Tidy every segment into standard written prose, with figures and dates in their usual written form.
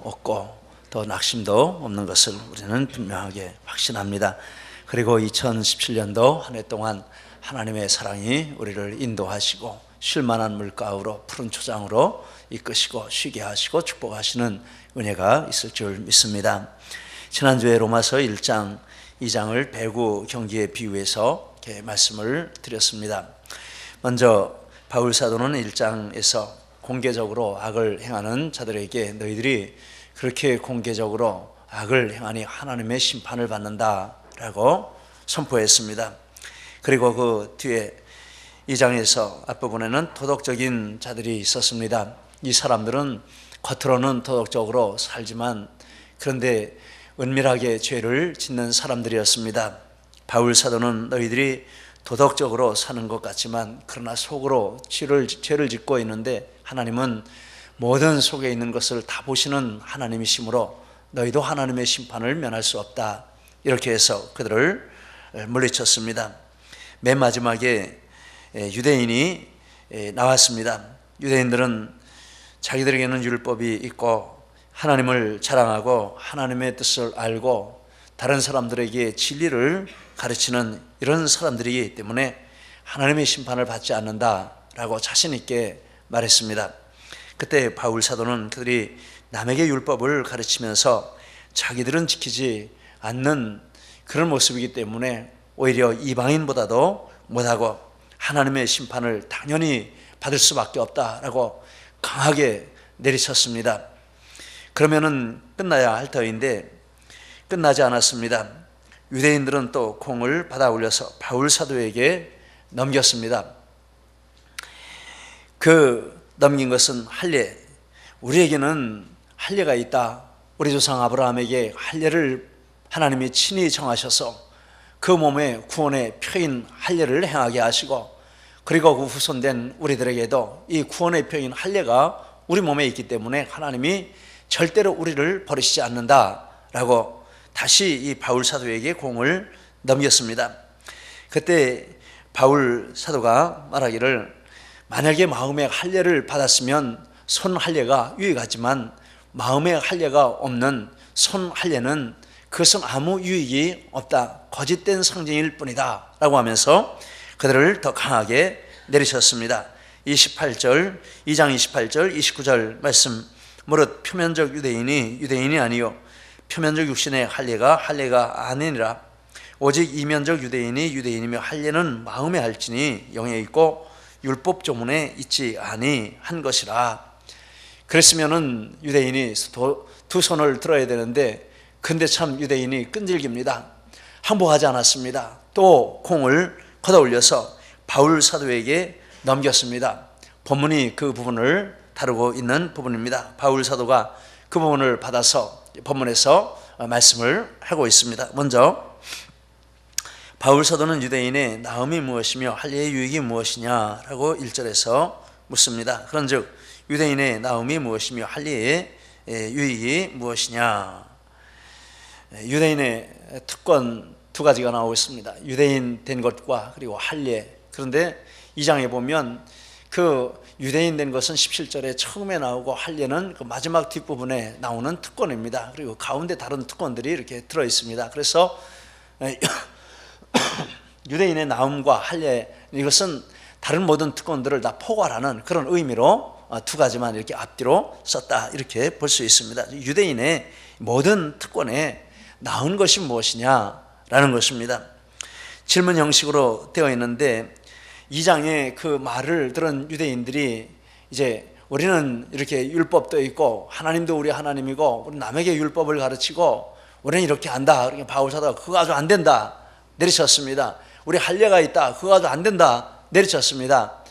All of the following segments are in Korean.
없고 또 낙심도 없는 것을 우리는 분명하게 확신합니다. 그리고 2017년도 한 해 동안 하나님의 사랑이 우리를 인도하시고 쉴만한 물가으로 푸른 초장으로 이끄시고 쉬게 하시고 축복하시는 은혜가 있을 줄 믿습니다. 지난주에 로마서 1장 2장을 배구 경기에 비유해서 이렇게 말씀을 드렸습니다. 먼저 바울 사도는 1장에서 공개적으로 악을 행하는 자들에게 너희들이 그렇게 공개적으로 악을 행하니 하나님의 심판을 받는다라고 선포했습니다. 그리고 그 뒤에 2장에서 앞부분에는 도덕적인 자들이 있었습니다. 이 사람들은 겉으로는 도덕적으로 살지만 그런데 은밀하게 죄를 짓는 사람들이었습니다. 바울 사도는 너희들이 도덕적으로 사는 것 같지만 그러나 속으로 죄를 짓고 있는데 하나님은 모든 속에 있는 것을 다 보시는 하나님이시므로 너희도 하나님의 심판을 면할 수 없다. 이렇게 해서 그들을 물리쳤습니다. 맨 마지막에 유대인이 나왔습니다. 유대인들은 자기들에게는 율법이 있고 하나님을 자랑하고 하나님의 뜻을 알고 다른 사람들에게 진리를 가르치는 이런 사람들이기 때문에 하나님의 심판을 받지 않는다라고 자신 있게 말했습니다. 그때 바울 사도는 그들이 남에게 율법을 가르치면서 자기들은 지키지 않는 그런 모습이기 때문에 오히려 이방인보다도 못하고 하나님의 심판을 당연히 받을 수밖에 없다라고 강하게 내리쳤습니다. 그러면은 끝나야 할 터인데 끝나지 않았습니다. 유대인들은 또 공을 받아 올려서 바울 사도에게 넘겼습니다. 그 넘긴 것은 할례. 우리에게는 할례가 있다. 우리 조상 아브라함에게 할례를 하나님이 친히 정하셔서 그 몸에 구원의 표인 할례를 행하게 하시고 그리고 그 후손된 우리들에게도 이 구원의 표인 할례가 우리 몸에 있기 때문에 하나님이 절대로 우리를 버리시지 않는다라고 다시 이 바울 사도에게 공을 넘겼습니다. 그때 바울 사도가 말하기를 만약에 마음의 할례를 받았으면 손 할례가 유익하지만 마음의 할례가 없는 손 할례는 그것은 아무 유익이 없다. 거짓된 상징일 뿐이다 라고 하면서 그들을 더 강하게 내리셨습니다. 2장 28절 29절 말씀. 무릇 표면적 유대인이 아니요 표면적 육신의 할례가 아니니라. 오직 이면적 유대인이며 할례는 마음에 할지니 영에 있고 율법 조문에 있지 아니한 것이라. 그랬으면은 유대인이 두 손을 들어야 되는데 근데 참 유대인이 끈질깁니다. 항복하지 않았습니다. 또 공을 걷어 올려서 바울 사도에게 넘겼습니다. 본문이 그 부분을 다루고 있는 부분입니다. 바울 사도가 그 부분을 받아서 본문에서 말씀을 하고 있습니다. 먼저 바울 사도는 유대인의 나음이 무엇이며 할례의 유익이 무엇이냐라고 1절에서 묻습니다. 그런즉 유대인의 나음이 무엇이며 할례의 유익이 무엇이냐. 유대인의 특권 두 가지가 나오고 있습니다. 유대인 된 것과 그리고 할례. 그런데 2장에 보면 그 유대인 된 것은 17절에 처음에 나오고 할례는 그 마지막 뒷부분에 나오는 특권입니다. 그리고 가운데 다른 특권들이 이렇게 들어 있습니다. 그래서 유대인의 나음과 할례 이것은 다른 모든 특권들을 다 포괄하는 그런 의미로 두 가지만 이렇게 앞뒤로 썼다 이렇게 볼 수 있습니다. 유대인의 모든 특권에 나은 것이 무엇이냐라는 것입니다. 질문 형식으로 되어 있는데 2장에 그 말을 들은 유대인들이 이제 우리는 이렇게 율법도 있고 하나님도 우리 하나님이고 우리 남에게 율법을 가르치고 우리는 이렇게 한다. 그러니까 바울 사도가 그거 아주 안 된다 내리쳤습니다. 우리 할례가 있다. 그거 아주 안 된다 내리쳤습니다.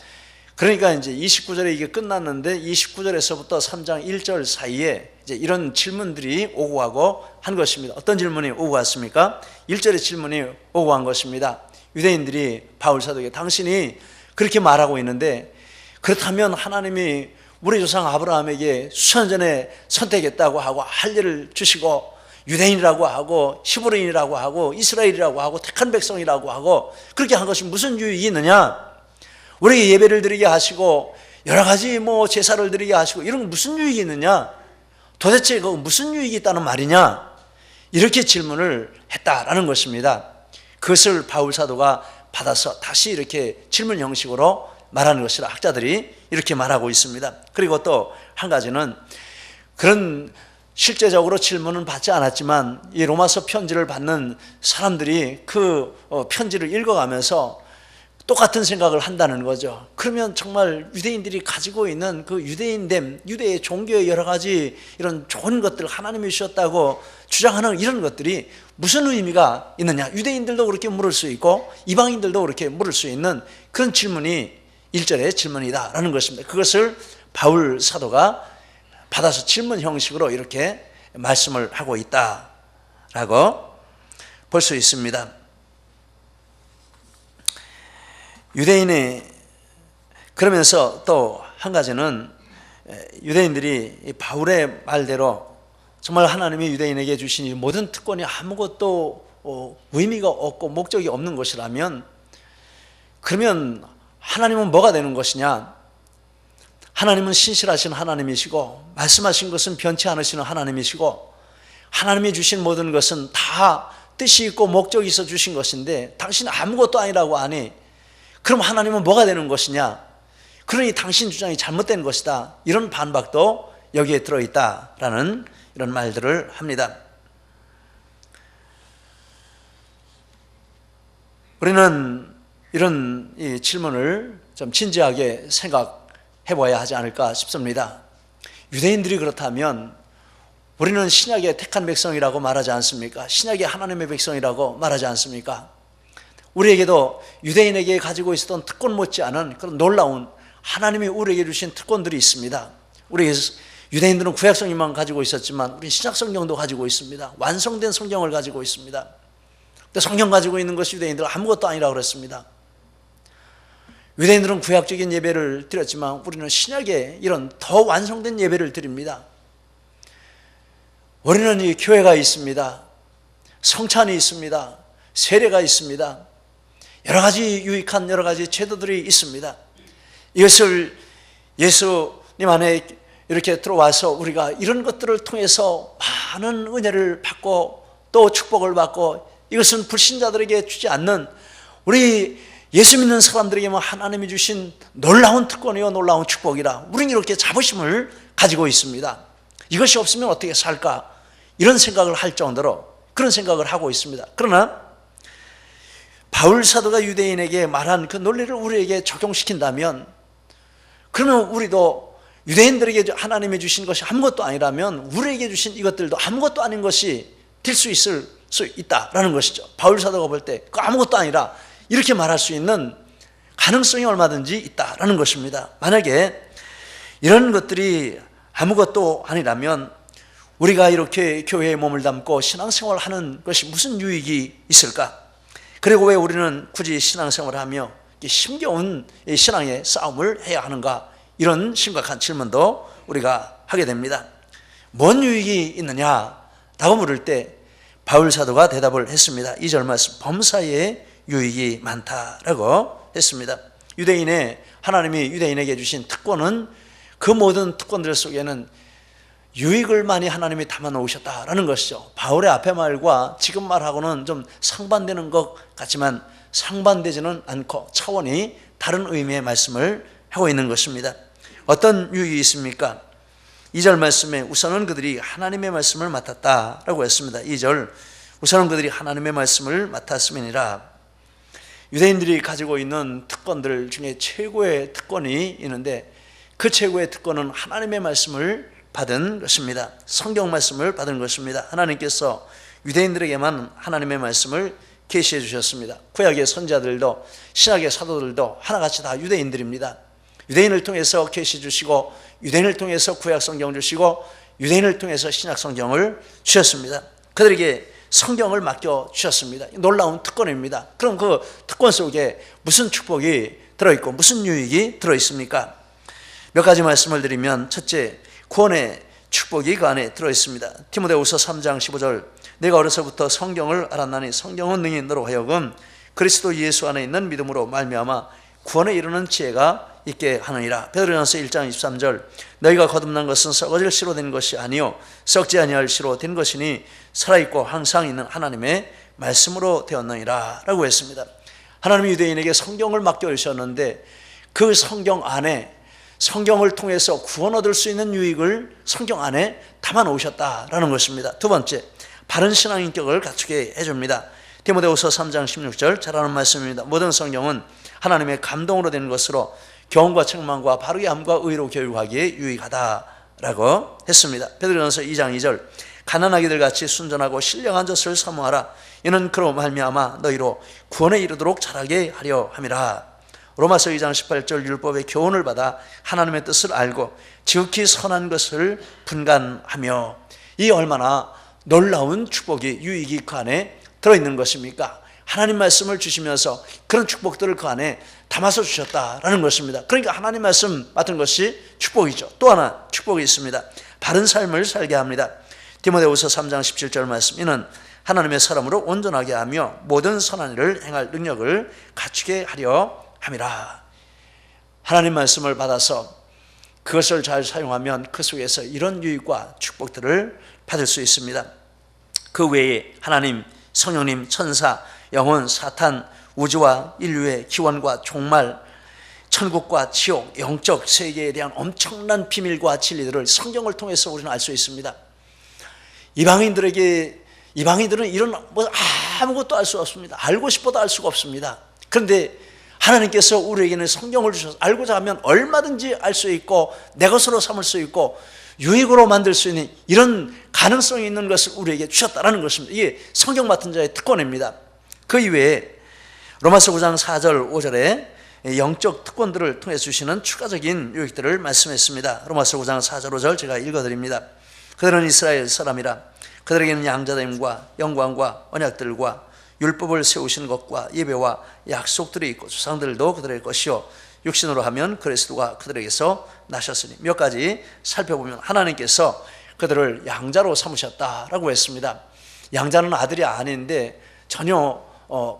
그러니까 이제 29절에 이게 끝났는데 29절에서부터 3장 1절 사이에 이제 이런 질문들이 오고 가고 한 것입니다. 어떤 질문이 오고 갔습니까? 1절의 질문이 오고 간 것입니다. 유대인들이 바울 사도에게 당신이 그렇게 말하고 있는데 그렇다면 하나님이 우리 조상 아브라함에게 수천 전에 선택했다고 하고 할례를 주시고 유대인이라고 하고 히브리인이라고 하고 이스라엘이라고 하고 택한 백성이라고 하고 그렇게 한 것이 무슨 유익이 있느냐? 우리에게 예배를 드리게 하시고 여러 가지 제사를 드리게 하시고 이런 무슨 유익이 있느냐? 도대체 그 무슨 유익이 있다는 말이냐? 이렇게 질문을 했다라는 것입니다. 그것을 바울 사도가 받아서 다시 이렇게 질문 형식으로 말하는 것이라 학자들이 이렇게 말하고 있습니다. 그리고 또 한 가지는 그런 실제적으로 질문은 받지 않았지만 이 로마서 편지를 받는 사람들이 그 편지를 읽어가면서 똑같은 생각을 한다는 거죠. 그러면 정말 유대인들이 가지고 있는 그 유대인됨, 유대의 종교의 여러 가지 이런 좋은 것들, 하나님이 주셨다고 주장하는 이런 것들이 무슨 의미가 있느냐? 유대인들도 그렇게 물을 수 있고 이방인들도 그렇게 물을 수 있는 그런 질문이 1절의 질문이다라는 것입니다. 그것을 바울 사도가 받아서 질문 형식으로 이렇게 말씀을 하고 있다라고 볼 수 있습니다. 유대인의 그러면서 또 한 가지는 유대인들이 바울의 말대로 정말 하나님이 유대인에게 주신 이 모든 특권이 아무것도 의미가 없고 목적이 없는 것이라면 그러면 하나님은 뭐가 되는 것이냐? 하나님은 신실하신 하나님이시고 말씀하신 것은 변치 않으시는 하나님이시고 하나님이 주신 모든 것은 다 뜻이 있고 목적이 있어 주신 것인데 당신은 아무것도 아니라고 하니 그럼 하나님은 뭐가 되는 것이냐? 그러니 당신 주장이 잘못된 것이다. 이런 반박도 여기에 들어있다라는 이런 말들을 합니다. 우리는 이런 이 질문을 좀 진지하게 생각해 봐야 하지 않을까 싶습니다. 유대인들이 그렇다면 우리는 신약의 택한 백성이라고 말하지 않습니까? 신약의 하나님의 백성이라고 말하지 않습니까? 우리에게도 유대인에게 가지고 있었던 특권 못지않은 그런 놀라운 하나님이 우리에게 주신 특권들이 있습니다. 우리 유대인들은 구약 성경만 가지고 있었지만 우리 신약 성경도 가지고 있습니다. 완성된 성경을 가지고 있습니다. 근데 성경 가지고 있는 것이 유대인들은 아무것도 아니라고 그랬습니다. 유대인들은 구약적인 예배를 드렸지만 우리는 신약의 이런 더 완성된 예배를 드립니다. 우리는 이 교회가 있습니다. 성찬이 있습니다. 세례가 있습니다. 여러 가지 유익한 여러 가지 제도들이 있습니다. 이것을 예수님 안에 이렇게 들어와서 우리가 이런 것들을 통해서 많은 은혜를 받고 또 축복을 받고 이것은 불신자들에게 주지 않는 우리 예수 믿는 사람들에게만 하나님이 주신 놀라운 특권이요 놀라운 축복이라 우리는 이렇게 자부심을 가지고 있습니다. 이것이 없으면 어떻게 살까? 이런 생각을 할 정도로 그런 생각을 하고 있습니다. 그러나 바울 사도가 유대인에게 말한 그 논리를 우리에게 적용시킨다면 그러면 우리도 유대인들에게 하나님이 주신 것이 아무것도 아니라면 우리에게 주신 이것들도 아무것도 아닌 것이 될 수 있을 수 있다라는 것이죠. 바울 사도가 볼 때 그 아무것도 아니라 이렇게 말할 수 있는 가능성이 얼마든지 있다라는 것입니다. 만약에 이런 것들이 아무것도 아니라면 우리가 이렇게 교회에 몸을 담고 신앙생활을 하는 것이 무슨 유익이 있을까? 그리고 왜 우리는 굳이 신앙생활을 하며 힘겨운 신앙의 싸움을 해야 하는가? 이런 심각한 질문도 우리가 하게 됩니다. 뭔 유익이 있느냐라고 물을 때 바울 사도가 대답을 했습니다. 2절 말씀, 범사에 유익이 많다라고 했습니다. 유대인의 하나님이 유대인에게 주신 특권은 그 모든 특권들 속에는 유익을 많이 하나님이 담아 놓으셨다라는 것이죠. 바울의 앞에 말과 지금 말하고는 좀 상반되는 것 같지만 상반되지는 않고 차원이 다른 의미의 말씀을 하고 있는 것입니다. 어떤 유익이 있습니까? 2절 말씀에 우선은 그들이 하나님의 말씀을 맡았다라고 했습니다. 2절, 우선은 그들이 하나님의 말씀을 맡았음이니라. 유대인들이 가지고 있는 특권들 중에 최고의 특권이 있는데 그 최고의 특권은 하나님의 말씀을 받은 것입니다. 성경 말씀을 받은 것입니다. 하나님께서 유대인들에게만 하나님의 말씀을 계시해 주셨습니다. 구약의 선지자들도 신약의 사도들도 하나같이 다 유대인들입니다. 유대인을 통해서 계시 주시고 유대인을 통해서 구약 성경 주시고 유대인을 통해서 신약 성경을 주셨습니다. 그들에게 성경을 맡겨 주셨습니다. 놀라운 특권입니다. 그럼 그 특권 속에 무슨 축복이 들어있고 무슨 유익이 들어있습니까? 몇 가지 말씀을 드리면 첫째, 구원의 축복이 그 안에 들어있습니다. 디모데후서 3장 15절, 내가 어려서부터 성경을 알았나니 성경은 능히 너로 하여금 그리스도 예수 안에 있는 믿음으로 말미암아 구원에 이르는 지혜가 있게 하느니라. 베드로전서 1장 23절 너희가 거듭난 것은 썩어질 씨로 된 것이 아니요 썩지 아니할 씨로 된 것이니 살아있고 항상 있는 하나님의 말씀으로 되었느니라 라고 했습니다. 하나님이 유대인에게 성경을 맡겨주셨는데 그 성경 안에 성경을 통해서 구원 얻을 수 있는 유익을 성경 안에 담아 놓으셨다라는 것입니다. 두 번째, 바른 신앙 인격을 갖추게 해줍니다. 디모데후서 3장 16절 잘하는 말씀입니다. 모든 성경은 하나님의 감동으로 된 것으로 교훈과 책망과 바르게 함과 의로 교육하기에 유익하다라고 했습니다. 베드로전서 2장 2절 가난하기들 같이 순전하고 신령한 젖을 사모하라. 이는 그로 말미암아 너희로 구원에 이르도록 자라게 하려 함이라. 로마서 2장 18절 율법의 교훈을 받아 하나님의 뜻을 알고 지극히 선한 것을 분간하며. 이 얼마나 놀라운 축복이 유익이 그 안에 들어있는 것입니까? 하나님 말씀을 주시면서 그런 축복들을 그 안에 담아서 주셨다라는 것입니다. 그러니까 하나님 말씀 맡은 것이 축복이죠. 또 하나 축복이 있습니다. 바른 삶을 살게 합니다. 디모데후서 3장 17절 말씀 이는 하나님의 사람으로 온전하게 하며 모든 선한 일을 행할 능력을 갖추게 하려 함이라. 하나님 말씀을 받아서 그것을 잘 사용하면 그 속에서 이런 유익과 축복들을 받을 수 있습니다. 그 외에 하나님, 성령님, 천사, 영혼, 사탄, 우주와 인류의 기원과 종말, 천국과 지옥, 영적 세계에 대한 엄청난 비밀과 진리들을 성경을 통해서 우리는 알 수 있습니다. 이방인들은 이런 아무것도 알 수 없습니다. 알고 싶어도 알 수가 없습니다. 그런데 하나님께서 우리에게는 성경을 주셔서 알고자 하면 얼마든지 알 수 있고 내 것으로 삼을 수 있고 유익으로 만들 수 있는 이런 가능성이 있는 것을 우리에게 주셨다는 것입니다. 이게 성경 맡은 자의 특권입니다. 그 이외에 로마서 9장 4절 5절에 영적 특권들을 통해 주시는 추가적인 유익들을 말씀했습니다. 로마서 9장 4절 5절 제가 읽어드립니다. 그들은 이스라엘 사람이라 그들에게는 양자됨과 영광과 언약들과 율법을 세우신 것과 예배와 약속들이 있고 조상들도 그들의 것이요 육신으로 하면 그리스도가 그들에게서 나셨으니. 몇 가지 살펴보면 하나님께서 그들을 양자로 삼으셨다라고 했습니다. 양자는 아들이 아닌데 전혀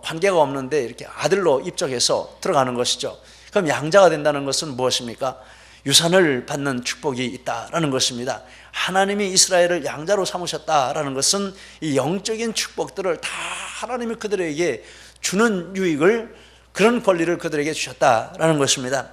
관계가 없는데 이렇게 아들로 입적해서 들어가는 것이죠. 그럼 양자가 된다는 것은 무엇입니까? 유산을 받는 축복이 있다라는 것입니다. 하나님이 이스라엘을 양자로 삼으셨다라는 것은 이 영적인 축복들을 다 하나님이 그들에게 주는 유익을, 그런 권리를 그들에게 주셨다라는 것입니다.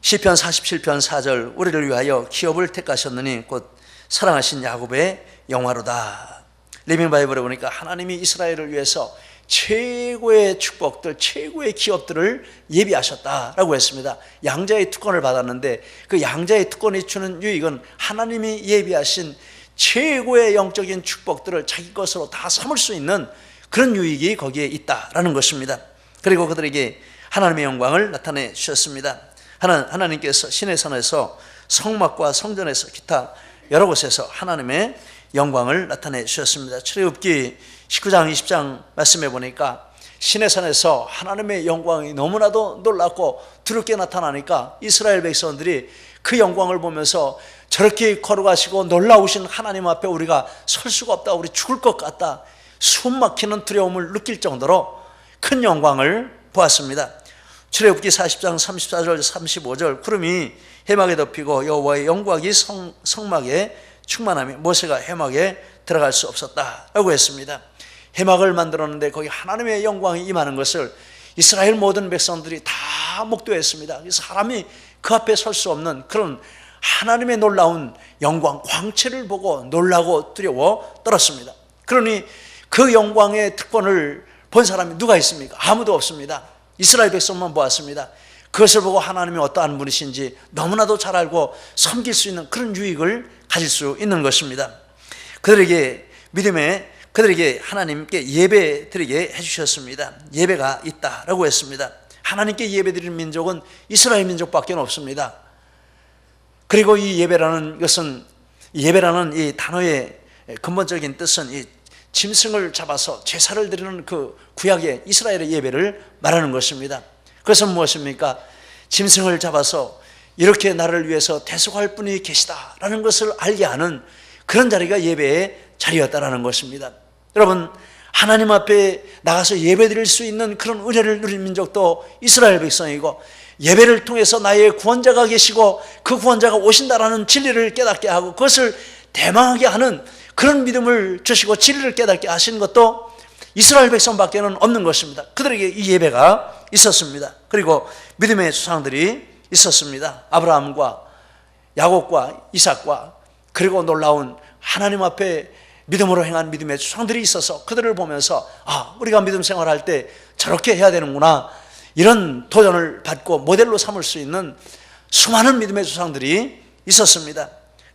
시편 47편 4절 우리를 위하여 기업을 택하셨느니 곧 사랑하신 야곱의 영화로다. 리빙 바이블에 보니까 하나님이 이스라엘을 위해서 최고의 축복들, 최고의 기업들을 예비하셨다라고 했습니다. 양자의 특권을 받았는데 그 양자의 특권이 주는 유익은 하나님이 예비하신 최고의 영적인 축복들을 자기 것으로 다 삼을 수 있는 그런 유익이 거기에 있다라는 것입니다. 그리고 그들에게 하나님의 영광을 나타내 주셨습니다. 하나님께서 신의 산에서 성막과 성전에서 기타 여러 곳에서 하나님의 영광을 나타내 주셨습니다. 출애굽기 19장 20장 말씀해 보니까 신의 산에서 하나님의 영광이 너무나도 놀랍고 두렵게 나타나니까 이스라엘 백성들이 그 영광을 보면서 저렇게 걸어가시고 놀라우신 하나님 앞에 우리가 설 수가 없다, 우리 죽을 것 같다, 숨 막히는 두려움을 느낄 정도로 큰 영광을 보았습니다. 출애굽기 40장 34절 35절 구름이 해막에 덮이고 여호와의 영광이 성막에 충만하며 모세가 해막에 들어갈 수 없었다라고 했습니다. 해막을 만들었는데 거기 하나님의 영광이 임하는 것을 이스라엘 모든 백성들이 다 목도했습니다. 사람이 그 앞에 설 수 없는 그런 하나님의 놀라운 영광, 광채를 보고 놀라고 두려워 떨었습니다. 그러니 그 영광의 특권을 본 사람이 누가 있습니까? 아무도 없습니다. 이스라엘 백성만 보았습니다. 그것을 보고 하나님이 어떠한 분이신지 너무나도 잘 알고 섬길 수 있는 그런 유익을 가질 수 있는 것입니다. 그들에게 하나님께 예배 드리게 해주셨습니다. 예배가 있다라고 했습니다. 하나님께 예배 드리는 민족은 이스라엘 민족밖에 없습니다. 그리고 이 예배라는 이 단어의 근본적인 뜻은 이 짐승을 잡아서 제사를 드리는 그 구약의 이스라엘의 예배를 말하는 것입니다. 그것은 무엇입니까? 짐승을 잡아서 이렇게 나를 위해서 대속할 분이 계시다라는 것을 알게 하는 그런 자리가 예배의 자리였다라는 것입니다. 여러분, 하나님 앞에 나가서 예배드릴 수 있는 그런 은혜를 누린 민족도 이스라엘 백성이고, 예배를 통해서 나의 구원자가 계시고 그 구원자가 오신다라는 진리를 깨닫게 하고 그것을 대망하게 하는 그런 믿음을 주시고 진리를 깨닫게 하신 것도 이스라엘 백성밖에는 없는 것입니다. 그들에게 이 예배가 있었습니다. 그리고 믿음의 조상들이 있었습니다. 아브라함과 야곱과 이삭과, 그리고 놀라운 하나님 앞에 믿음으로 행한 믿음의 조상들이 있어서 그들을 보면서 우리가 믿음 생활할 때 저렇게 해야 되는구나, 이런 도전을 받고 모델로 삼을 수 있는 수많은 믿음의 조상들이 있었습니다.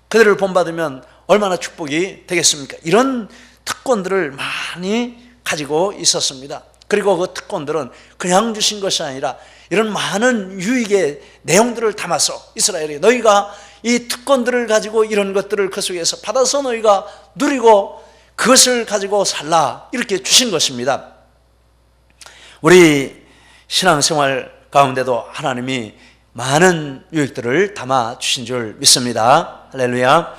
그들을 본받으면 얼마나 축복이 되겠습니까? 이런 특권들을 많이 가지고 있었습니다. 그리고 그 특권들은 그냥 주신 것이 아니라 이런 많은 유익의 내용들을 담아서 이스라엘이 너희가 이 특권들을 가지고 이런 것들을 그 속에서 받아서 너희가 누리고 그것을 가지고 살라, 이렇게 주신 것입니다. 우리 신앙생활 가운데도 하나님이 많은 유익들을 담아 주신 줄 믿습니다. 할렐루야.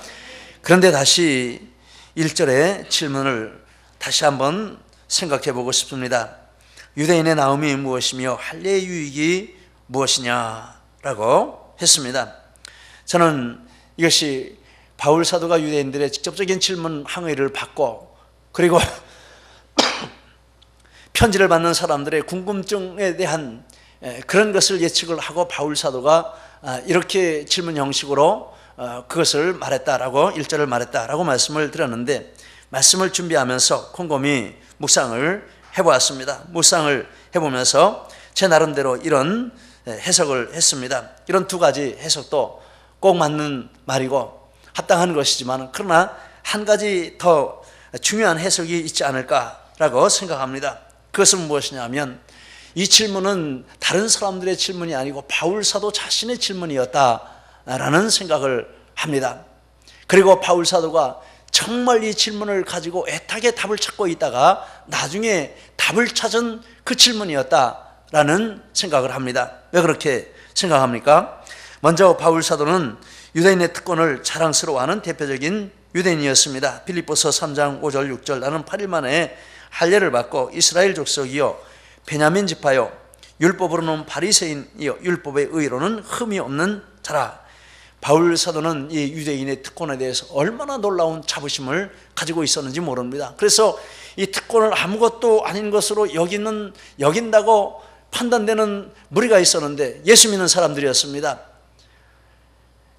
그런데 다시 1절의 질문을 다시 한번 생각해 보고 싶습니다. 유대인의 나음이 무엇이며 할례의 유익이 무엇이냐라고 했습니다. 저는 이것이 바울 사도가 유대인들의 직접적인 질문 항의를 받고, 그리고 편지를 받는 사람들의 궁금증에 대한 그런 것을 예측을 하고 바울 사도가 이렇게 질문 형식으로 그것을 말했다라고, 1절을 말했다라고 말씀을 드렸는데, 말씀을 준비하면서 곰곰이 묵상을 해보았습니다. 묵상을 해보면서 제 나름대로 이런 해석을 했습니다. 이런 두 가지 해석도 꼭 맞는 말이고 합당한 것이지만, 그러나 한 가지 더 중요한 해석이 있지 않을까라고 생각합니다. 그것은 무엇이냐면, 이 질문은 다른 사람들의 질문이 아니고 바울 사도 자신의 질문이었다라는 생각을 합니다. 그리고 바울 사도가 정말 이 질문을 가지고 애타게 답을 찾고 있다가 나중에 답을 찾은 그 질문이었다라는 생각을 합니다. 왜 그렇게 생각합니까? 먼저 바울 사도는 유대인의 특권을 자랑스러워하는 대표적인 유대인이었습니다. 빌립보서 3장 5절 6절 나는 8일 만에 할례를 받고 이스라엘 족속이요 베냐민 지파요 율법으로는 바리새인이요 율법의 의로는 흠이 없는 자라. 바울 사도는 이 유대인의 특권에 대해서 얼마나 놀라운 자부심을 가지고 있었는지 모릅니다. 그래서 이 특권을 아무것도 아닌 것으로 여긴다고 판단되는 무리가 있었는데 예수 믿는 사람들이었습니다.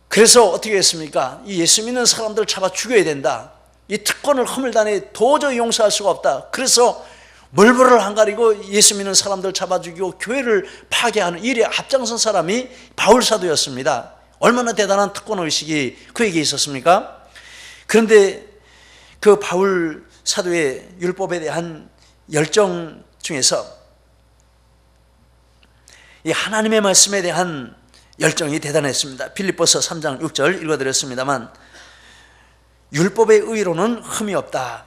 그래서 어떻게 했습니까? 이 예수 믿는 사람들을 잡아 죽여야 된다. 이 특권을 허물다니 도저히 용서할 수가 없다. 그래서 물불을 안 가리고 예수 믿는 사람들 잡아 죽이고 교회를 파괴하는 일에 앞장선 사람이 바울 사도였습니다. 얼마나 대단한 특권의식이 그에게 있었습니까? 그런데 그 바울 사도의 율법에 대한 열정 중에서 이 하나님의 말씀에 대한 열정이 대단했습니다. 빌립보서 3장 6절 읽어드렸습니다만, 율법의 의로는 흠이 없다.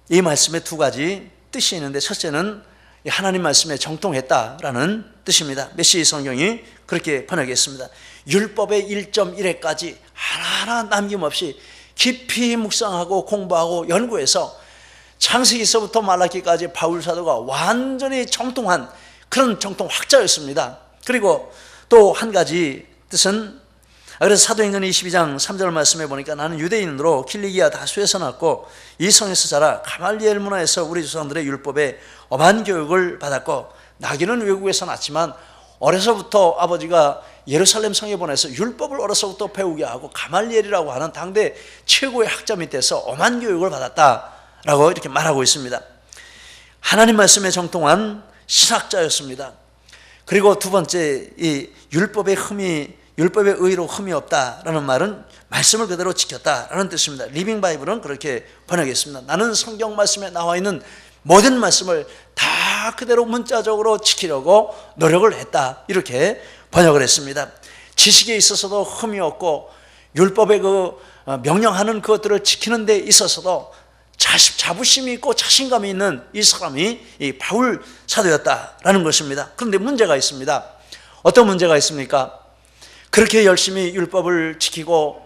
이 말씀에 두 가지 뜻이 있는데, 첫째는 하나님 말씀에 정통했다라는 뜻입니다. 메시지 성경이 그렇게 번역했습니다. 율법의 1.1회까지 하나하나 남김없이 깊이 묵상하고 공부하고 연구해서 창세기서부터 말라기까지 바울 사도가 완전히 정통한 그런 정통 학자였습니다. 그리고 또 한 가지 뜻은, 그래서 사도행전 22장 3절 말씀해 보니까 나는 유대인으로 킬리기아 다수에서 났고 이 성에서 자라 가말리엘 문화에서 우리 조상들의 율법에 엄한 교육을 받았고, 나기는 외국에서 났지만 어려서부터 아버지가 예루살렘 성에 보내서 율법을 어려서부터 배우게 하고 가말리엘이라고 하는 당대 최고의 학자 밑에서 엄한 교육을 받았다라고 이렇게 말하고 있습니다. 하나님 말씀에 정통한 신학자였습니다. 그리고 두 번째, 이 율법의 의로 흠이 없다라는 말은 말씀을 그대로 지켰다라는 뜻입니다. 리빙 바이블은 그렇게 번역했습니다. 나는 성경 말씀에 나와 있는 모든 말씀을 다 그대로 문자적으로 지키려고 노력을 했다, 이렇게 번역을 했습니다. 지식에 있어서도 흠이 없고 율법의 그 명령하는 것들을 지키는 데 있어서도 자부심이 있고 자신감이 있는 이 사람이 이 바울 사도였다라는 것입니다. 그런데 문제가 있습니다. 어떤 문제가 있습니까? 그렇게 열심히 율법을 지키고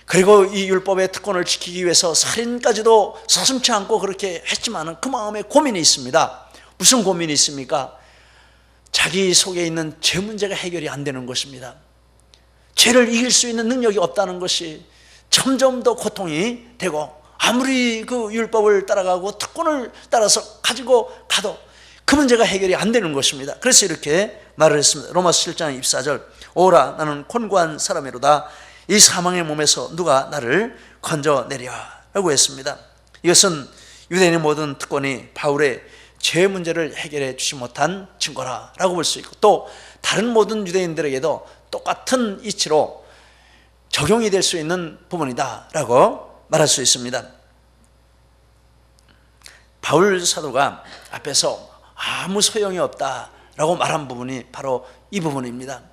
그리고 이 율법의 특권을 지키기 위해서 살인까지도 서슴지 않고 그렇게 했지만은 그 마음에 고민이 있습니다. 무슨 고민이 있습니까? 자기 속에 있는 죄 문제가 해결이 안 되는 것입니다. 죄를 이길 수 있는 능력이 없다는 것이 점점 더 고통이 되고, 아무리 그 율법을 따라가고 특권을 따라서 가지고 가도 그 문제가 해결이 안 되는 것입니다. 그래서 이렇게 말을 했습니다. 로마서 7장 24절, 오라 나는 곤고한 사람이로다. 이 사망의 몸에서 누가 나를 건져내랴 라고 했습니다. 이것은 유대인의 모든 특권이 바울의 죄 문제를 해결해 주지 못한 증거라고 볼 수 있고, 또 다른 모든 유대인들에게도 똑같은 이치로 적용이 될 수 있는 부분이다라고 말할 수 있습니다. 바울 사도가 앞에서 아무 소용이 없다라고 말한 부분이 바로 이 부분입니다.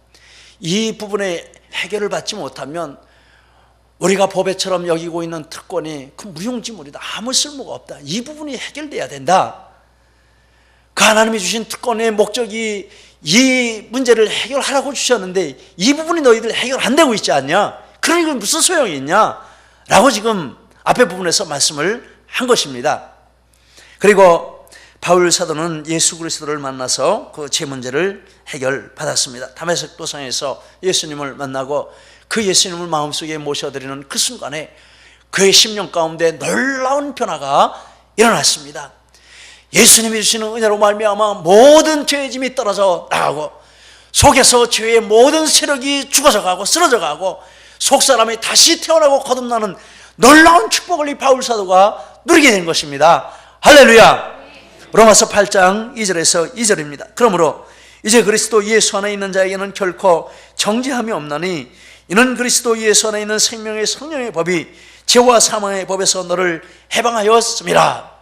이 부분에 해결을 받지 못하면 우리가 법에처럼 여기고 있는 특권이 그 무용지물이다, 아무 쓸모가 없다, 이 부분이 해결돼야 된다. 그 하나님이 주신 특권의 목적이 이 문제를 해결하라고 주셨는데 이 부분이 너희들 해결 안 되고 있지 않냐? 그러니 그 무슨 소용이 있냐? 라고 지금 앞에 부분에서 말씀을 한 것입니다. 그리고 바울 사도는 예수 그리스도를 만나서 그 죄 문제를 해결받았습니다. 다메섹 도상에서 예수님을 만나고 그 예수님을 마음속에 모셔드리는 그 순간에 그의 심령 가운데 놀라운 변화가 일어났습니다. 예수님이 주시는 은혜로 말미암아 모든 죄의 짐이 떨어져 나가고, 속에서 죄의 모든 세력이 죽어져 가고 쓰러져 가고, 속사람이 다시 태어나고 거듭나는 놀라운 축복을 이 바울 사도가 누리게 된 것입니다. 할렐루야. 로마서 8장 2절에서 2절입니다. 그러므로 이제 그리스도 예수 안에 있는 자에게는 결코 정죄함이 없나니 이는 그리스도 예수 안에 있는 생명의 성령의 법이 죄와 사망의 법에서 너를 해방하였습니다.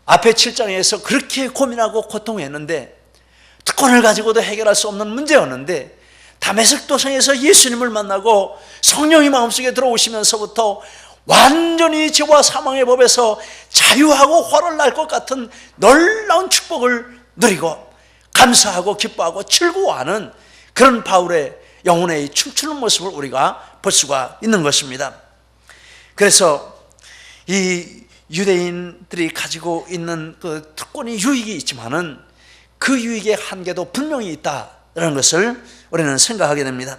앞에 7장에서 그렇게 고민하고 고통했는데, 특권을 가지고도 해결할 수 없는 문제였는데, 다메섹 도상에서 예수님을 만나고 성령이 마음속에 들어오시면서부터 완전히 죄와 사망의 법에서 자유하고 화를 날 것 같은 놀라운 축복을 누리고 감사하고 기뻐하고 즐거워하는 그런 바울의 영혼의 춤추는 모습을 우리가 볼 수가 있는 것입니다. 그래서 이 유대인들이 가지고 있는 그 특권이 유익이 있지만은 그 유익의 한계도 분명히 있다는 것을 우리는 생각하게 됩니다.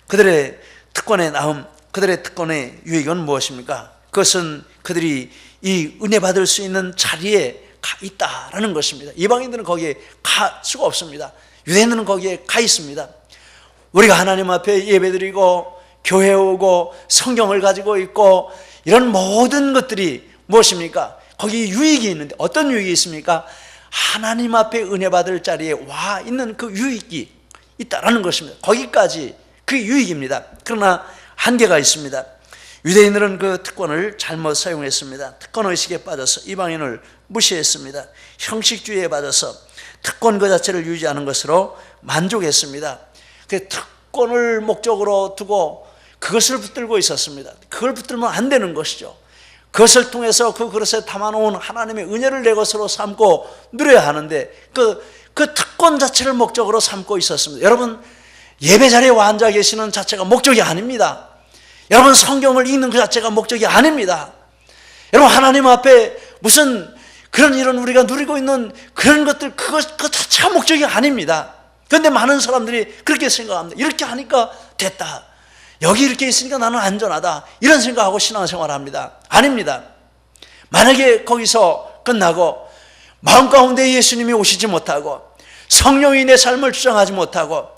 그들의 특권의 나음, 그들의 특권의 유익은 무엇입니까? 그것은 그들이 이 은혜 받을 수 있는 자리에 가 있다라는 것입니다. 이방인들은 거기에 갈 수가 없습니다. 유대인들은 거기에 가 있습니다. 우리가 하나님 앞에 예배드리고 교회 오고 성경을 가지고 있고 이런 모든 것들이 무엇입니까? 거기 유익이 있는데 어떤 유익이 있습니까? 하나님 앞에 은혜 받을 자리에 와 있는 그 유익이 있다라는 것입니다. 거기까지 그 유익입니다. 그러나 한계가 있습니다. 유대인들은 그 특권을 잘못 사용했습니다. 특권의식에 빠져서 이방인을 무시했습니다. 형식주의에 빠져서 특권 그 자체를 유지하는 것으로 만족했습니다. 그 특권을 목적으로 두고 그것을 붙들고 있었습니다. 그걸 붙들면 안 되는 것이죠. 그것을 통해서 그 그릇에 담아놓은 하나님의 은혜를 내 것으로 삼고 누려야 하는데 그 특권 자체를 목적으로 삼고 있었습니다. 여러분, 예배 자리에 와 앉아 계시는 자체가 목적이 아닙니다. 여러분, 성경을 읽는 그 자체가 목적이 아닙니다. 여러분, 하나님 앞에 무슨 그런 이런 우리가 누리고 있는 그런 것들 그 자체가 목적이 아닙니다. 그런데 많은 사람들이 그렇게 생각합니다. 이렇게 하니까 됐다, 여기 이렇게 있으니까 나는 안전하다, 이런 생각하고 신앙생활을 합니다. 아닙니다. 만약에 거기서 끝나고 마음 가운데 예수님이 오시지 못하고 성령이 내 삶을 주장하지 못하고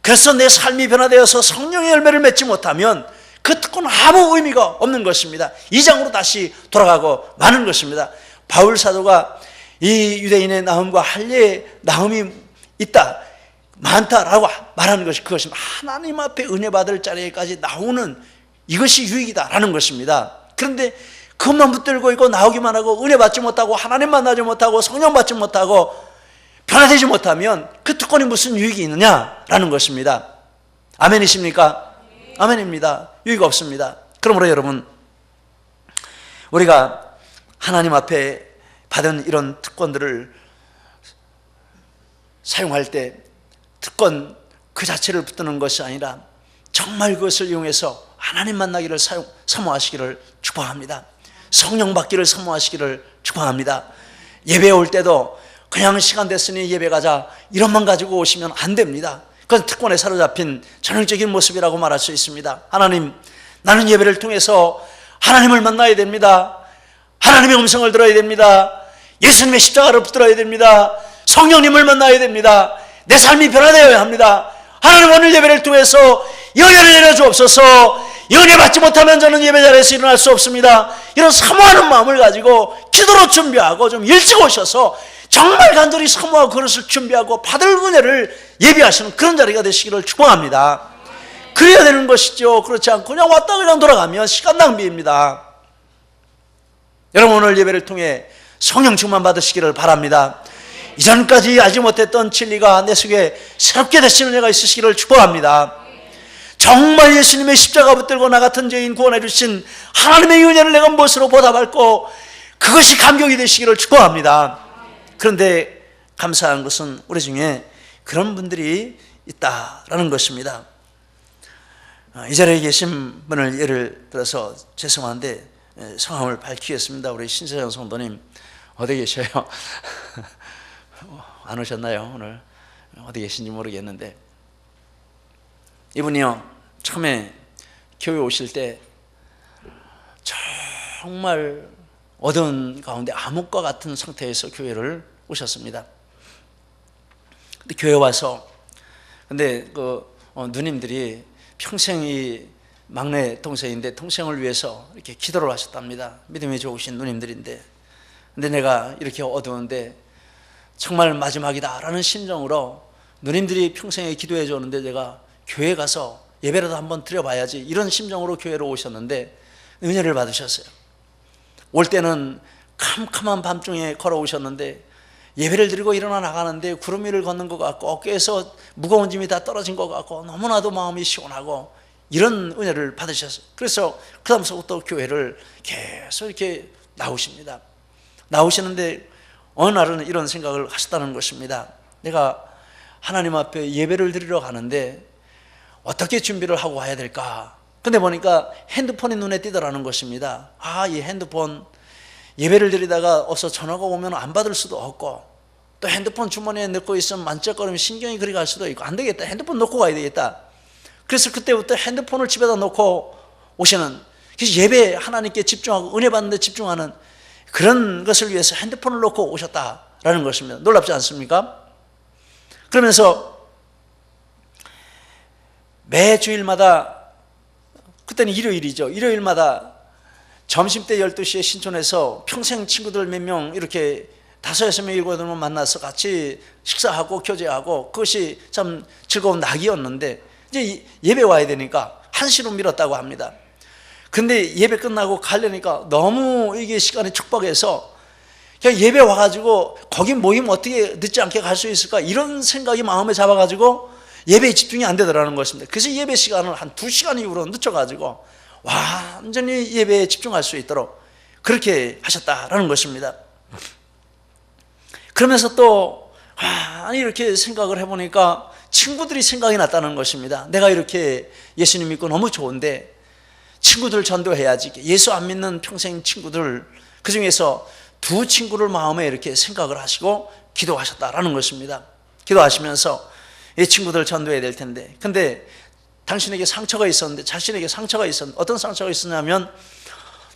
그래서 내 삶이 변화되어서 성령의 열매를 맺지 못하면 그 특권은 아무 의미가 없는 것입니다. 2장으로 다시 돌아가고 마는 것입니다. 바울 사도가 이 유대인의 나음과 할례의 나음이 있다, 많다라고 말하는 것이 그것입니다. 하나님 앞에 은혜 받을 자리에까지 나오는 이것이 유익이다라는 것입니다. 그런데 그것만 붙들고 있고 나오기만 하고 은혜 받지 못하고 하나님 만나지 못하고 성령 받지 못하고 변화되지 못하면 그 특권이 무슨 유익이 있느냐라는 것입니다. 아멘이십니까? 아멘입니다. 유익 없습니다. 그러므로 여러분, 우리가 하나님 앞에 받은 이런 특권들을 사용할 때 특권 그 자체를 붙드는 것이 아니라 정말 그것을 이용해서 하나님 만나기를 사모하시기를 축복합니다. 성령 받기를 사모하시기를 축복합니다. 예배 올 때도 그냥 시간 됐으니 예배 가자 이런만 가지고 오시면 안 됩니다. 그건 특권에 사로잡힌 전형적인 모습이라고 말할 수 있습니다. 하나님, 나는 예배를 통해서 하나님을 만나야 됩니다. 하나님의 음성을 들어야 됩니다. 예수님의 십자가를 붙들어야 됩니다. 성령님을 만나야 됩니다. 내 삶이 변화되어야 합니다. 하나님, 오늘 예배를 통해서 은혜를 내려주옵소서. 은혜 받지 못하면 저는 예배 자리에서 일어날 수 없습니다. 이런 사모하는 마음을 가지고 기도로 준비하고 좀 일찍 오셔서 정말 간절히 사모하고 그것을 준비하고 받을 은혜를 예비하시는 그런 자리가 되시기를 축복합니다. 그래야 되는 것이죠. 그렇지 않고 그냥 왔다 그냥 돌아가면 시간 낭비입니다. 여러분, 오늘 예배를 통해 성령 충만 받으시기를 바랍니다. 이전까지 알지 못했던 진리가 내 속에 새롭게 되시는 은혜가 있으시기를 축복합니다. 정말 예수님의 십자가 붙들고 나 같은 죄인 구원해 주신 하나님의 은혜를 내가 무엇으로 보답할고 그것이 감격이 되시기를 축복합니다. 그런데 감사한 것은 우리 중에 그런 분들이 있다라는 것입니다. 이 자리에 계신 분을 예를 들어서 죄송한데 성함을 밝히겠습니다. 우리 신세정 성도님 어디 계셔요? 안 오셨나요? 오늘 어디 계신지 모르겠는데, 이분이요, 처음에 교회 오실 때 정말 어두운 가운데 암흑과 같은 상태에서 교회를 오셨습니다. 근데 교회 와서 누님들이 평생 이 막내 동생인데 동생을 위해서 이렇게 기도를 하셨답니다. 믿음이 좋으신 누님들인데, 근데 내가 이렇게 어두운데 정말 마지막이다라는 심정으로 누님들이 평생에 기도해 줬는데 내가 교회 가서 예배라도 한번 드려봐야지, 이런 심정으로 교회로 오셨는데 은혜를 받으셨어요. 올 때는 캄캄한 밤중에 걸어오셨는데 예배를 드리고 일어나 나가는데 구름 위를 걷는 것 같고 어깨에서 무거운 짐이 다 떨어진 것 같고 너무나도 마음이 시원하고 이런 은혜를 받으셨어요. 그래서 그 다음부터 교회를 계속 이렇게 나오십니다. 나오시는데 어느 날은 이런 생각을 하셨다는 것입니다. 내가 하나님 앞에 예배를 드리러 가는데 어떻게 준비를 하고 와야 될까? 근데 보니까 핸드폰이 눈에 띄더라는 것입니다. 이 핸드폰 예배를 드리다가 어서 전화가 오면 안 받을 수도 없고, 또 핸드폰 주머니에 넣고 있으면 만쩍거리면 신경이 그리 갈 수도 있고, 안 되겠다, 핸드폰 놓고 가야 되겠다. 그래서 그때부터 핸드폰을 집에다 놓고 오시는, 그래서 예배 하나님께 집중하고 은혜 받는 데 집중하는 그런 것을 위해서 핸드폰을 놓고 오셨다라는 것입니다. 놀랍지 않습니까? 그러면서 매 주일마다, 그때는 일요일이죠, 일요일마다 점심때 12시에 신촌에서 평생 친구들 몇 명 이렇게 5, 6명, 7명 만나서 같이 식사하고 교제하고 그것이 참 즐거운 낙이었는데, 이제 예배 와야 되니까 1시로 미뤘다고 합니다. 근데 예배 끝나고 가려니까 너무 이게 시간이 촉박해서 그냥 예배 와가지고 거기 모임 어떻게 늦지 않게 갈 수 있을까, 이런 생각이 마음에 잡아가지고 예배에 집중이 안 되더라는 것입니다. 그래서 예배 시간을 한 2시간 이후로 늦춰가지고 완전히 예배에 집중할 수 있도록 그렇게 하셨다라는 것입니다. 그러면서 또 이렇게 생각을 해보니까 친구들이 생각이 났다는 것입니다. 내가 이렇게 예수님 믿고 너무 좋은데 친구들 전도해야지. 예수 안 믿는 평생 친구들, 그 중에서 2 친구를 마음에 이렇게 생각을 하시고 기도하셨다라는 것입니다. 기도하시면서 이 친구들 전도해야 될 텐데, 근데 당신에게 상처가 있었는데, 자신에게 상처가 있었는데, 어떤 상처가 있었냐면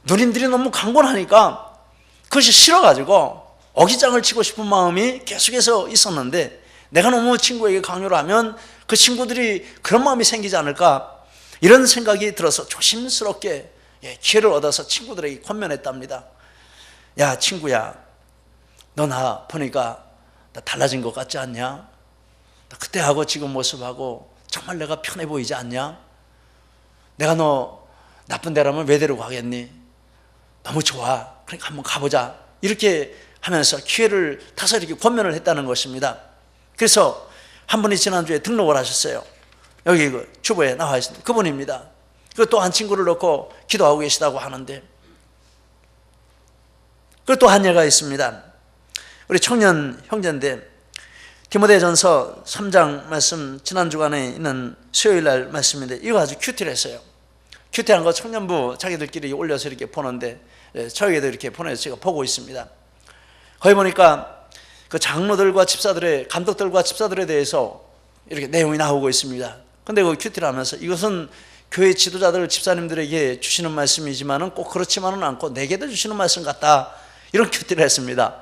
누님들이 너무 강권하니까 그것이 싫어가지고 어기장을 치고 싶은 마음이 계속해서 있었는데, 내가 너무 친구에게 강요를 하면 그 친구들이 그런 마음이 생기지 않을까, 이런 생각이 들어서 조심스럽게 기회를 얻어서 친구들에게 권면했답니다. 야, 친구야, 너 나 보니까 나 달라진 것 같지 않냐? 그때하고 지금 모습하고 정말 내가 편해 보이지 않냐? 내가 너 나쁜 데라면 왜 데리고 가겠니? 너무 좋아, 그러니까 한번 가보자, 이렇게 하면서 기회를 타서 이렇게 권면을 했다는 것입니다. 그래서 한 분이 지난주에 등록을 하셨어요. 여기 그 주보에 나와 있습니다. 그분입니다. 그 또 한 친구를 놓고 기도하고 계시다고 하는데, 그 또 한 예가 있습니다. 우리 청년 형제인데 디모데전서 3장 말씀, 지난 주간에 있는 수요일 날 말씀인데 이거 아주 큐티했어요. 큐티한 거 청년부 자기들끼리 올려서 이렇게 보는데 저에게도 이렇게 보내서 제가 보고 있습니다. 거기 보니까 그 장로들과 집사들의, 감독들과 집사들에 대해서 이렇게 내용이 나오고 있습니다. 근데 그 큐티를 하면서 이것은 교회 지도자들, 집사님들에게 주시는 말씀이지만은 꼭 그렇지만은 않고 내게도 주시는 말씀 같다, 이런 큐티를 했습니다.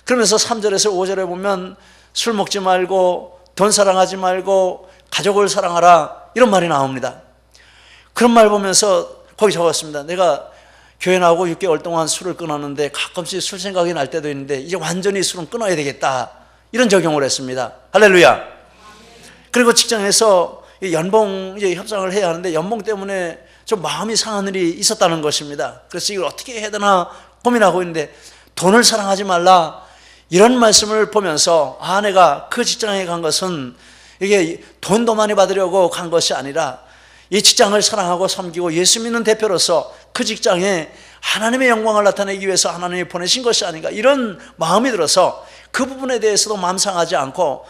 그러면서 3절에서 5절에 보면 술 먹지 말고 돈 사랑하지 말고 가족을 사랑하라, 이런 말이 나옵니다. 그런 말 보면서 거기 적었습니다. 내가 교회 나오고 6개월 동안 술을 끊었는데 가끔씩 술 생각이 날 때도 있는데 이제 완전히 술은 끊어야 되겠다, 이런 적용을 했습니다. 할렐루야. 그리고 직장에서 연봉 협상을 해야 하는데 연봉 때문에 좀 마음이 상한 일이 있었다는 것입니다. 그래서 이걸 어떻게 해야 되나 고민하고 있는데 돈을 사랑하지 말라, 이런 말씀을 보면서 내가 그 직장에 간 것은 이게 돈도 많이 받으려고 간 것이 아니라 이 직장을 사랑하고 섬기고 예수 믿는 대표로서 그 직장에 하나님의 영광을 나타내기 위해서 하나님이 보내신 것이 아닌가, 이런 마음이 들어서 그 부분에 대해서도 마음 상하지 않고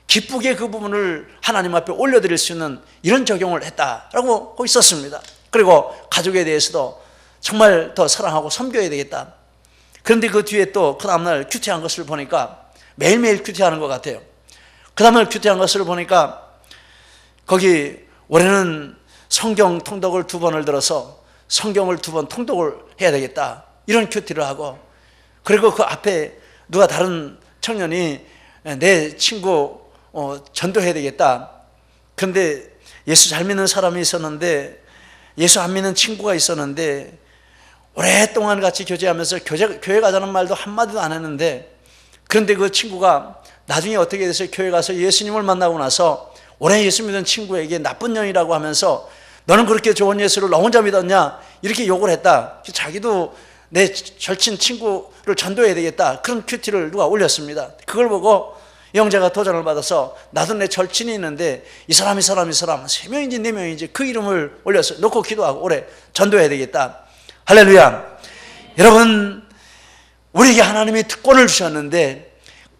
기쁘게 그 부분을 하나님 앞에 올려드릴 수 있는 이런 적용을 했다라고 거기 있었습니다. 그리고 가족에 대해서도 정말 더 사랑하고 섬겨야 되겠다. 그런데 그 뒤에 또 그 다음날 큐티한 것을 보니까 매일매일 큐티하는 것 같아요. 그 다음날 큐티한 것을 보니까 거기 올해는 성경 통독을 2번을 들어서 성경을 2번 통독을 해야 되겠다, 이런 큐티를 하고, 그리고 그 앞에 누가 다른 청년이 내 친구 전도해야 되겠다. 그런데 예수 잘 믿는 사람이 있었는데, 예수 안 믿는 친구가 있었는데 오랫동안 같이 교제하면서 교회 가자는 말도 한마디도 안 했는데, 그런데 그 친구가 나중에 어떻게 돼서 교회 가서 예수님을 만나고 나서 오래 예수 믿는 친구에게 나쁜 년이라고 하면서 너는 그렇게 좋은 예수를 너 혼자 믿었냐, 이렇게 욕을 했다. 자기도 내 절친 친구를 전도해야 되겠다, 그런 큐티를 누가 올렸습니다. 그걸 보고 형제가 도전을 받아서 나도 내 절친이 있는데 이 사람 3명인지 4명인지 그 이름을 올려서 놓고 기도하고 올해 전도해야 되겠다. 할렐루야. 여러분, 우리에게 하나님이 특권을 주셨는데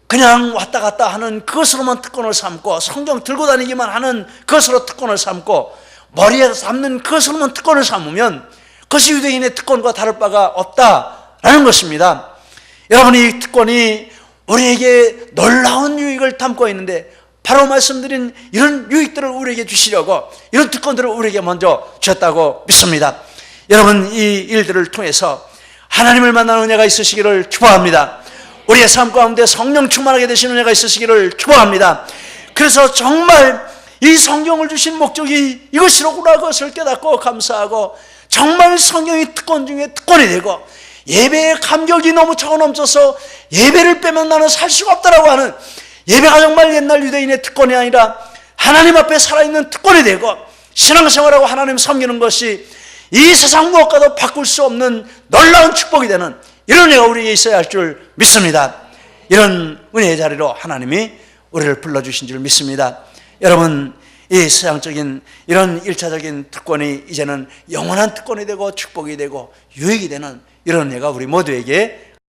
그냥 왔다 갔다 하는 그것으로만 특권을 삼고, 성경 들고 다니기만 하는 그것으로 특권을 삼고, 머리에 삼는 그것으로만 특권을 삼으면 그것이 유대인의 특권과 다를 바가 없다라는 것입니다. 여러분, 이 특권이 우리에게 놀라운 유익을 담고 있는데 바로 말씀드린 이런 유익들을 우리에게 주시려고, 이런 특권들을 우리에게 먼저 주셨다고 믿습니다. 여러분, 이 일들을 통해서 하나님을 만나는 은혜가 있으시기를 축복합니다. 우리의 삶 가운데 성령 충만하게 되시는 은혜가 있으시기를 축복합니다. 그래서 정말 이 성경을 주신 목적이 이것이로구나, 그것을 깨닫고 감사하고, 정말 성경이 특권 중에 특권이 되고, 예배의 감격이 너무 차고 넘쳐서 예배를 빼면 나는 살 수가 없다라고 하는, 예배가 정말 옛날 유대인의 특권이 아니라 하나님 앞에 살아있는 특권이 되고, 신앙생활하고 하나님 섬기는 것이 이 세상 무엇과도 바꿀 수 없는 놀라운 축복이 되는 이런 은혜가 우리에게 있어야 할 줄 믿습니다. 이런 은혜의 자리로 하나님이 우리를 불러주신 줄 믿습니다. 여러분, 이 세상적인 이런 1차적인 특권이 이제는 영원한 특권이 되고 축복이 되고 유익이 되는 이런 은혜가 우리 모두에게